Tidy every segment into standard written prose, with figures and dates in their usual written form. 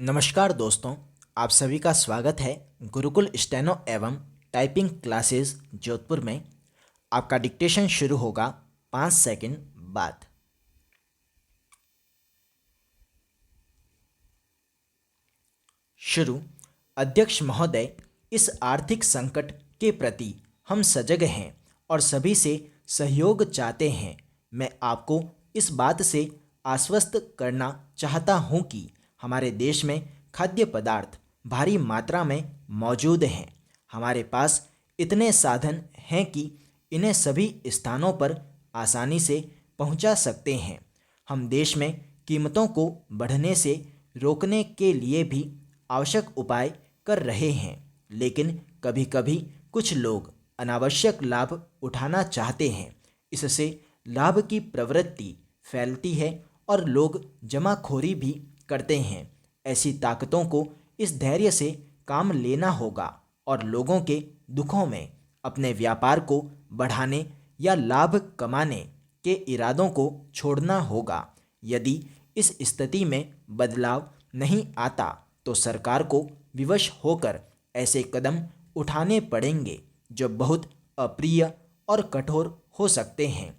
नमस्कार दोस्तों, आप सभी का स्वागत है गुरुकुल स्टेनो एवं टाइपिंग क्लासेस जोधपुर में। आपका डिक्टेशन शुरू होगा 5 सेकंड बाद। शुरू। अध्यक्ष महोदय, इस आर्थिक संकट के प्रति हम सजग हैं और सभी से सहयोग चाहते हैं। मैं आपको इस बात से आश्वस्त करना चाहता हूं कि हमारे देश में खाद्य पदार्थ भारी मात्रा में मौजूद हैं। हमारे पास इतने साधन हैं कि इन्हें सभी स्थानों पर आसानी से पहुंचा सकते हैं। हम देश में कीमतों को बढ़ने से रोकने के लिए भी आवश्यक उपाय कर रहे हैं, लेकिन कभी-कभी कुछ लोग अनावश्यक लाभ उठाना चाहते हैं। इससे लाभ की प्रवृत्ति फैलती है और लोग जमाखोरी भी करते हैं। ऐसी ताकतों को इस धैर्य से काम लेना होगा और लोगों के दुखों में अपने व्यापार को बढ़ाने या लाभ कमाने के इरादों को छोड़ना होगा। यदि इस स्थिति में बदलाव नहीं आता तो सरकार को विवश होकर ऐसे कदम उठाने पड़ेंगे जो बहुत अप्रिय और कठोर हो सकते हैं।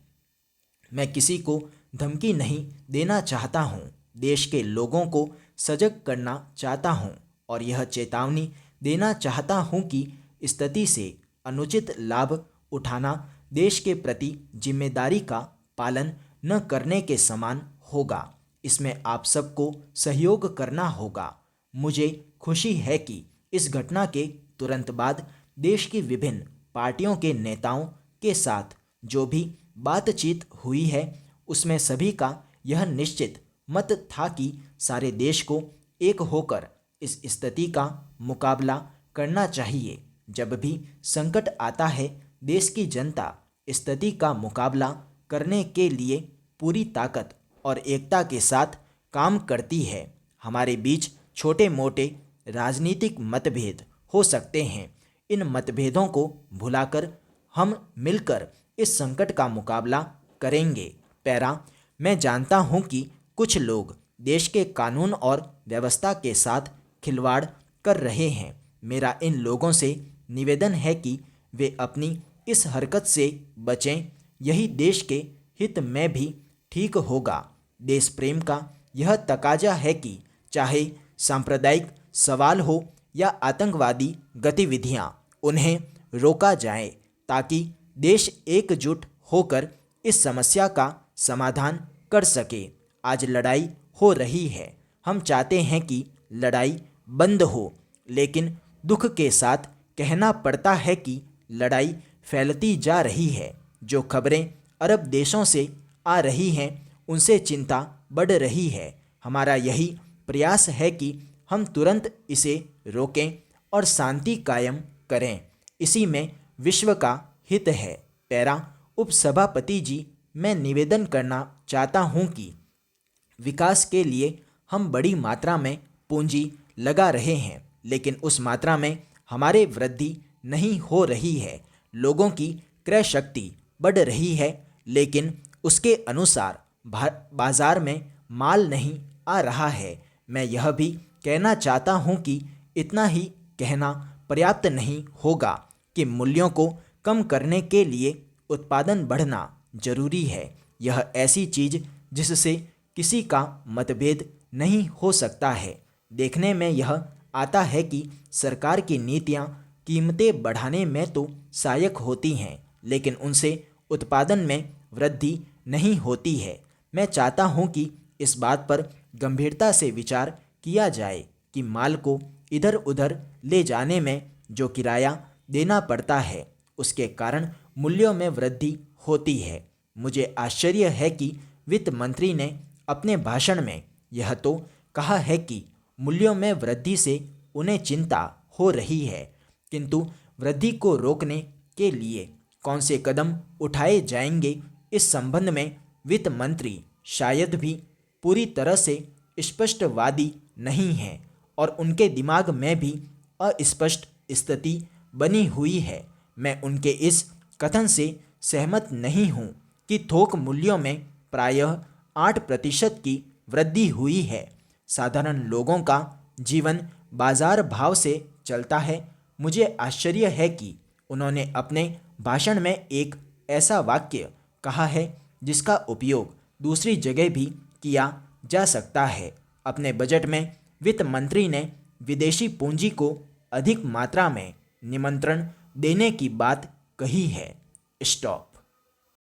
मैं किसी को धमकी नहीं देना चाहता हूँ, देश के लोगों को सजग करना चाहता हूँ और यह चेतावनी देना चाहता हूँ कि स्थिति से अनुचित लाभ उठाना देश के प्रति जिम्मेदारी का पालन न करने के समान होगा। इसमें आप सबको सहयोग करना होगा। मुझे खुशी है कि इस घटना के तुरंत बाद देश की विभिन्न पार्टियों के नेताओं के साथ जो भी बातचीत हुई है उसमें सभी का यह निश्चित मत था कि सारे देश को एक होकर इस स्थिति का मुकाबला करना चाहिए। जब भी संकट आता है, देश की जनता स्थिति का मुकाबला करने के लिए पूरी ताकत और एकता के साथ काम करती है। हमारे बीच छोटे मोटे राजनीतिक मतभेद हो सकते हैं। इन मतभेदों को भुलाकर हम मिलकर इस संकट का मुकाबला करेंगे। पैरा, मैं जानता हूं कि कुछ लोग देश के कानून और व्यवस्था के साथ खिलवाड़ कर रहे हैं। मेरा इन लोगों से निवेदन है कि वे अपनी इस हरकत से बचें। यही देश के हित में भी ठीक होगा। देश प्रेम का यह तकाजा है कि चाहे सांप्रदायिक सवाल हो या आतंकवादी गतिविधियां, उन्हें रोका जाए ताकि देश एकजुट होकर इस समस्या का समाधान कर सके। आज लड़ाई हो रही है, हम चाहते हैं कि लड़ाई बंद हो, लेकिन दुख के साथ कहना पड़ता है कि लड़ाई फैलती जा रही है। जो खबरें अरब देशों से आ रही हैं उनसे चिंता बढ़ रही है। हमारा यही प्रयास है कि हम तुरंत इसे रोकें और शांति कायम करें। इसी में विश्व का हित है। पैरा, उपसभापति जी, मैं निवेदन करना चाहता हूं कि विकास के लिए हम बड़ी मात्रा में पूंजी लगा रहे हैं, लेकिन उस मात्रा में हमारे वृद्धि नहीं हो रही है। लोगों की क्रय शक्ति बढ़ रही है, लेकिन उसके अनुसार बाजार में माल नहीं आ रहा है। मैं यह भी कहना चाहता हूं कि इतना ही कहना पर्याप्त नहीं होगा कि मूल्यों को कम करने के लिए उत्पादन बढ़ना जरूरी है। यह ऐसी चीज जिससे किसी का मतभेद नहीं हो सकता है। देखने में यह आता है कि सरकार की नीतियां कीमतें बढ़ाने में तो सहायक होती हैं, लेकिन उनसे उत्पादन में वृद्धि नहीं होती है। मैं चाहता हूं कि इस बात पर गंभीरता से विचार किया जाए कि माल को इधर उधर ले जाने में जो किराया देना पड़ता है उसके कारण मूल्यों में वृद्धि होती है। मुझे आश्चर्य है कि वित्त मंत्री ने अपने भाषण में यह तो कहा है कि मूल्यों में वृद्धि से उन्हें चिंता हो रही है, किंतु वृद्धि को रोकने के लिए कौन से कदम उठाए जाएंगे इस संबंध में वित्त मंत्री शायद भी पूरी तरह से स्पष्टवादी नहीं हैं और उनके दिमाग में भी अस्पष्ट स्थिति बनी हुई है। मैं उनके इस कथन से सहमत नहीं हूँ कि थोक मूल्यों में प्रायः 8% की वृद्धि हुई है। साधारण लोगों का जीवन बाजार भाव से चलता है। मुझे आश्चर्य है कि उन्होंने अपने भाषण में एक ऐसा वाक्य कहा है जिसका उपयोग दूसरी जगह भी किया जा सकता है। अपने बजट में वित्त मंत्री ने विदेशी पूंजी को अधिक मात्रा में निमंत्रण देने की बात कही है। स्टॉप।